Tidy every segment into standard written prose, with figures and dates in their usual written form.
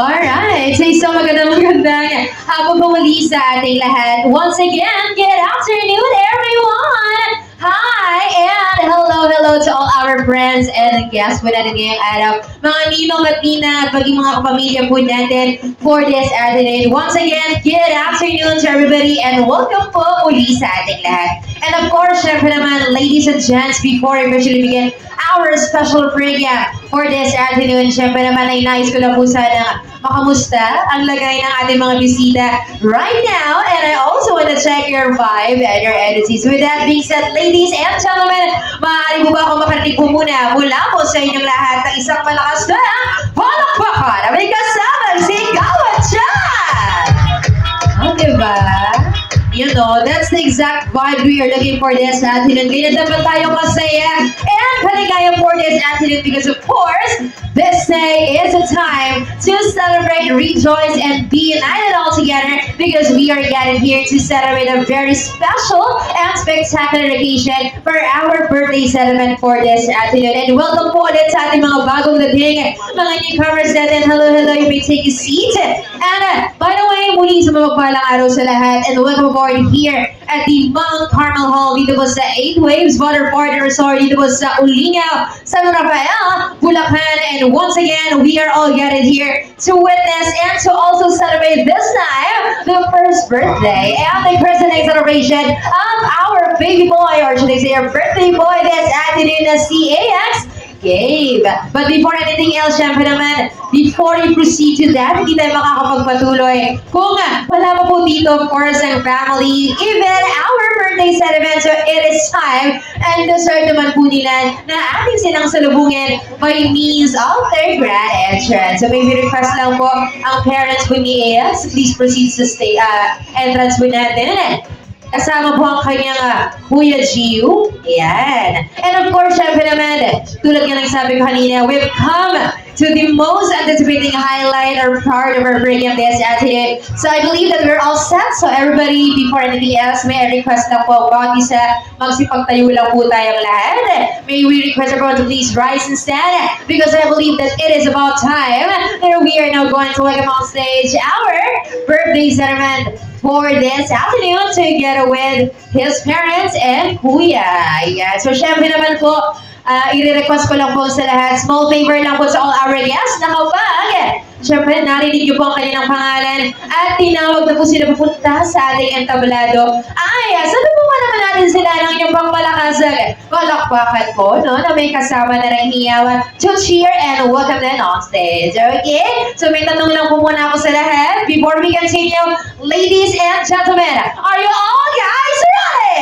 Alright, so isang magandang hapon po muli sa ating lahat. Once again, good afternoon everyone! Hi, and hello to all our friends and guests po natin ngayong araw. Mga ninong at nina, paging mga kapamilya po natin for this afternoon. Once again, good afternoon to everybody and welcome po muli sa ating lahat. And of course, syempre naman, ladies and gents, before I officially begin our special program for this afternoon, syempre naman ay nais ko lang po sana makamusta ang lagay ng ating mga bisita right now. And I also want to check your vibe and your energies. With that being said, ladies and gentlemen, maaari po ba ako makarinig po muna mula po sa inyong lahat ng isang malakas na palakpakan na may kasamang si Gawad Chan! Oh, diba? You know, that's the exact vibe we are looking for this afternoon. Kaya dapat tayong masaya and maligaya for this afternoon because of course, this day is a time to celebrate, rejoice, and be united all together because we are gathered here to celebrate a very special and spectacular occasion for our birthday celebrant for this afternoon. And welcome po ulit sa ating mga bagong dating, mga newcomers natin. Hello, you may take a seat. And by the way, muli sa mapagpalang araw sa lahat and welcome aboard here at the Mount Carmel Hall dito po sa 8 Waves Waterpark Resort dito po sa Ulinaw, San Rafael, Bulacan. And once again, we are all gathered here to witness and to also celebrate this night, the first birthday and the presenting celebration of our baby boy, or should I say our birthday boy this afternoon na si AX Gabe. But before anything else, syempre naman, before we proceed to that, hindi tayo makakapagpatuloy kung wala pa po dito, of course, ang family, even our birthday celebrant. So it is time and deserve naman po nila na ating silang salubungin by means of their grand entrance. So maybe request lang po ang parents po ni AX, please proceed sa entrance po natin. Kasama po ang kanyang Kuya Gio. Ayan. And of course, syempre naman, tulad nga ng sabi ko kanina, we've come to the most anticipating highlight or part of our program this afternoon. So I believe that we're all set. So everybody, before anything else, may I request lang po bawat isa, magsipagtayo lang po tayong lahat. May we request everyone to please rise and stand because I believe that it is about time that we are now going to welcome on stage our birthday celebrant for this afternoon together with his parents and Kuya. Yeah. So syempre naman po, i-request ko lang po sa lahat, small favor lang po sa all our guests na kapag syempre narinig niyo po ang kanilang pangalan at tinawag na po sila pupunta sa ating entablado, ay salubukan naman natin sila ng inyong pangmalakasang palakpakan po, no, na may kasama na rin hiyawan to cheer and welcome them on stage. Okay? So may tanong lang po muna ako sa lahat before we continue. Ladies and gentlemen, are you all guys ready?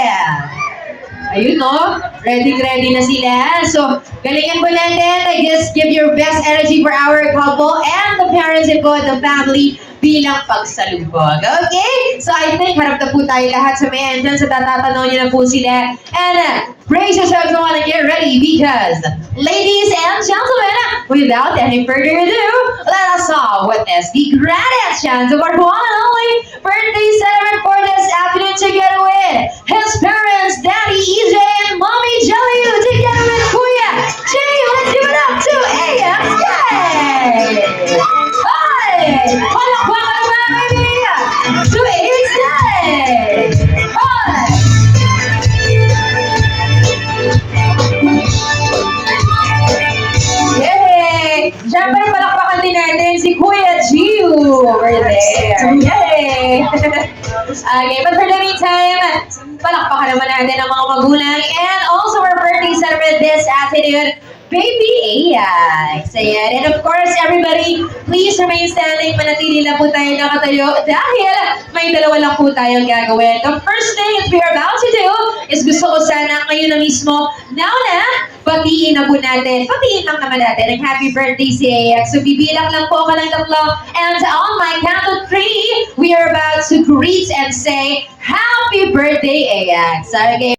Ayun, no? Ready na sila. So, galingan po natin. Just give your best energy for our couple and the parents and po the family bilang pagsalubog. Okay? So, I think harap na po tayo lahat sa may entrance at tatanong niyo na po sila. And brace yourselves on and get ready because, ladies and gentlemen, without any further ado, let us all witness the grand entrance of our one and only birthday celebrant for this afternoon together with his parents, Daddy EJ and Mommy Jelly, together with Kuya Jay. Let's give it up to AX Gabe! Hi! Palakpakan baby! To AX Gabe! Hi! Yay! Siyempre palakpakan din natin si Kuya Gio over there. Yay! Okay, but for the meantime, palakpakan naman natin ang mga magulang and also our birthday celebrant this afternoon, Baby AX. Ayan. And of course, everybody, please remain standing. Manatili lang po tayo nakatayo dahil may dalawa lang po tayong gagawin. The first thing that we are about to do is gusto ko sana ngayon na mismo, now na, batiin na po natin. Batiin lang naman natin ang happy birthday si AX. So bibilang lang po ako ng tatlo. And on my count of 3, we are about to greet and say, Happy birthday, AX. Okay.